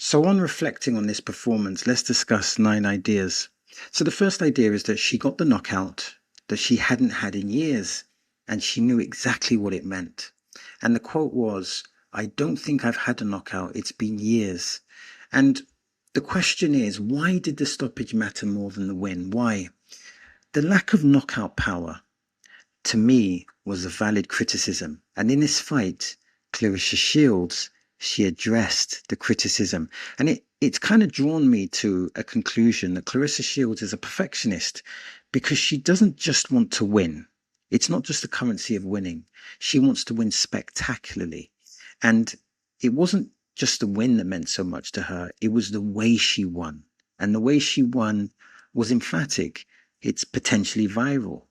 So on reflecting on this performance, let's discuss 9 ideas. So the first idea is that she got the knockout that she hadn't had in years, and she knew exactly what it meant. And the quote was, "I don't think I've had a knockout. It's been years." And the question is, why did the stoppage matter more than the win? Why? The lack of knockout power, to me, was a valid criticism. And in this fight, Claressa Shields, she addressed the criticism. And it's kind of drawn me to a conclusion that Claressa Shields is a perfectionist because she doesn't just want to win. It's not just the currency of winning. She wants to win spectacularly. And it wasn't just the win that meant so much to her. It was the way she won. And the way she won was emphatic. It's potentially viral.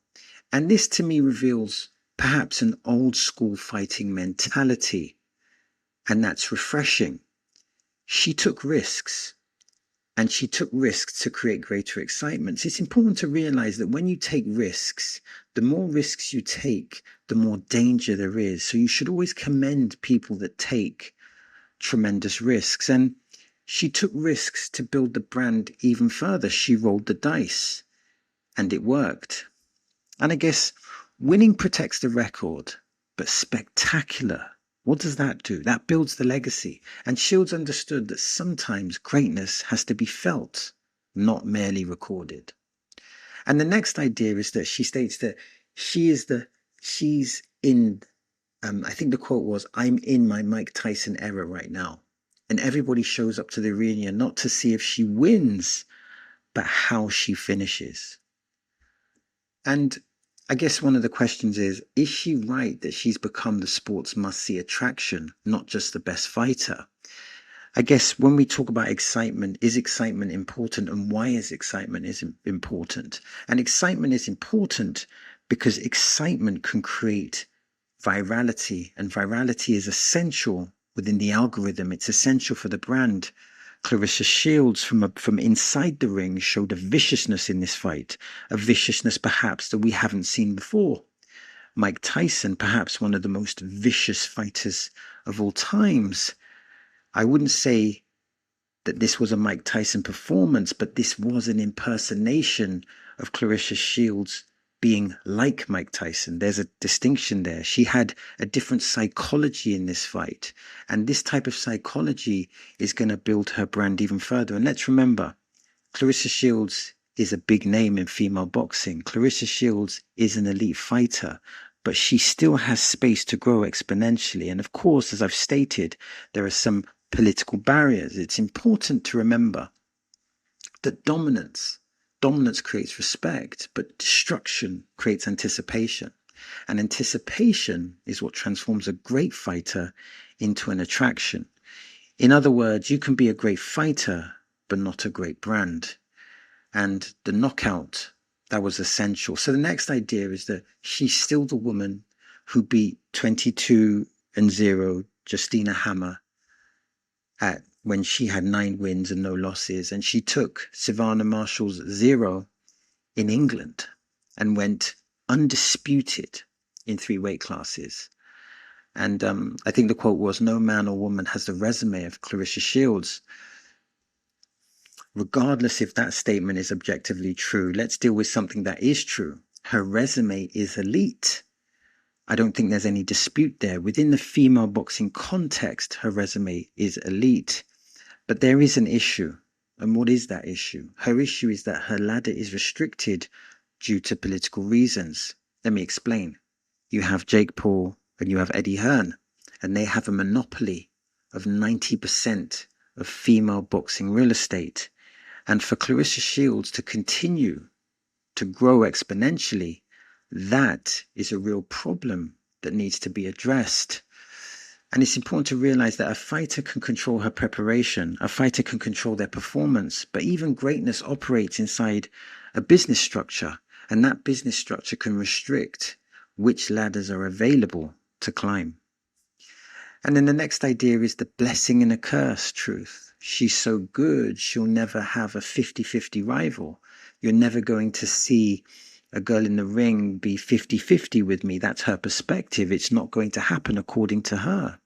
And this to me reveals perhaps an old school fighting mentality. And that's refreshing. She took risks. And she took risks to create greater excitement. It's important to realize that when you take risks, the more risks you take, the more danger there is. So you should always commend people that take tremendous risks. And she took risks to build the brand even further. She rolled the dice. And it worked. And I guess winning protects the record, but spectacular, what does that do? That builds the legacy. And Shields understood that sometimes greatness has to be felt, not merely recorded. And the next idea is that she states that she's in, I think the quote was, "I'm in my Mike Tyson era right now." And everybody shows up to the arena not to see if she wins, but how she finishes. And I guess one of the questions is she right that she's become the sport's must-see attraction, not just the best fighter? I guess when we talk about excitement, is excitement important, and why is excitement important? And excitement is important because excitement can create virality, and virality is essential within the algorithm. It's essential for the brand. Claressa Shields from inside the ring showed a viciousness in this fight, a viciousness perhaps that we haven't seen before. Mike Tyson, perhaps one of the most vicious fighters of all times. I wouldn't say that this was a Mike Tyson performance, but this was an impersonation of Claressa Shields being like Mike Tyson. There's a distinction there. She had a different psychology in this fight. And this type of psychology is going to build her brand even further. And let's remember, Claressa Shields is a big name in female boxing. Claressa Shields is an elite fighter, but she still has space to grow exponentially. And of course, as I've stated, there are some political barriers. It's important to remember that dominance creates respect, but destruction creates anticipation. And anticipation is what transforms a great fighter into an attraction. In other words, you can be a great fighter, but not a great brand. And the knockout, that was essential. So the next idea is that she's still the woman who beat 22-0 Justina Hammer when she had 9 wins and no losses. And she took Savannah Marshall's 0 in England and went undisputed in 3 weight classes. And I think the quote was, "No man or woman has the resume of Claressa Shields." Regardless if that statement is objectively true, let's deal with something that is true. Her resume is elite. I don't think there's any dispute there. Within the female boxing context, her resume is elite. But there is an issue. And what is that issue? Her issue is that her ladder is restricted due to political reasons. Let me explain. You have Jake Paul and you have Eddie Hearn, and they have a monopoly of 90% of female boxing real estate. And for Claressa Shields to continue to grow exponentially, that is a real problem that needs to be addressed. And it's important to realize that a fighter can control her preparation, a fighter can control their performance, but even greatness operates inside a business structure, and that business structure can restrict which ladders are available to climb. And then the next idea is the blessing and a curse truth. She's so good, she'll never have a 50-50 rival. You're never going to see a girl in the ring be 50-50 with me. That's her perspective. It's not going to happen according to her.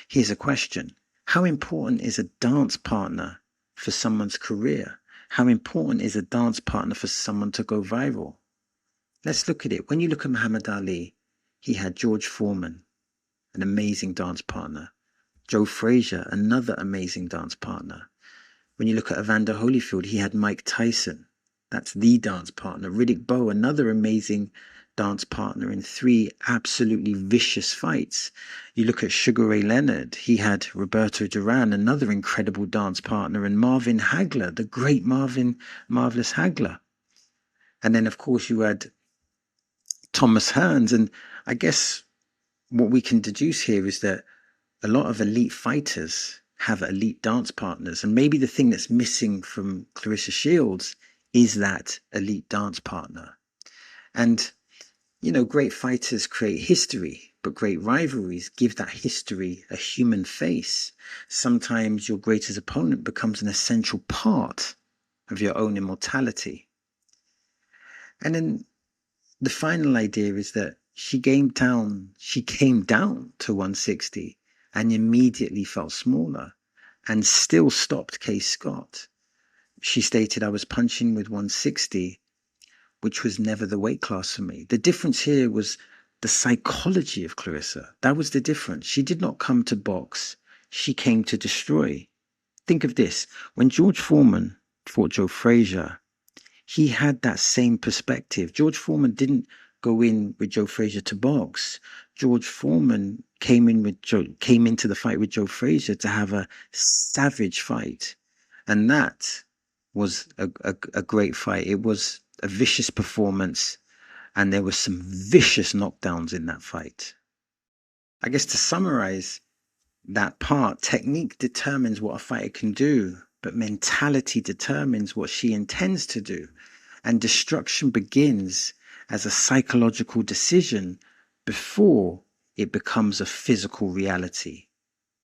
Here's a question. How important is a dance partner for someone's career? How important is a dance partner for someone to go viral? Let's look at it. When you look at Muhammad Ali, he had George Foreman, an amazing dance partner. Joe Frazier, another amazing dance partner. When you look at Evander Holyfield, he had Mike Tyson. That's the dance partner. Riddick Bowe, another amazing dance partner in 3 absolutely vicious fights. You look at Sugar Ray Leonard, he had Roberto Duran, another incredible dance partner, and Marvin Hagler, the great Marvelous Hagler. And then, of course, you had Thomas Hearns. And I guess what we can deduce here is that a lot of elite fighters have elite dance partners. And maybe the thing that's missing from Claressa Shields is that elite dance partner. And, you know, great fighters create history, but great rivalries give that history a human face. Sometimes your greatest opponent becomes an essential part of your own immortality. And then the final idea is that she came down to 160 and immediately felt smaller and still stopped Case Scott. She stated, I was punching with 160, which was never the weight class for me. The difference here was the psychology of Claressa. That was the difference. She did not come to box. She came to destroy. Think of this. When George Foreman fought Joe Frazier, he had that same perspective. George Foreman didn't go in with Joe Frazier to box. George Foreman came into the fight with Joe Frazier to have a savage fight. And that was a great fight. It was a vicious performance, and there were some vicious knockdowns in that fight. I guess to summarize that part, technique determines what a fighter can do, but mentality determines what she intends to do. And destruction begins as a psychological decision before it becomes a physical reality.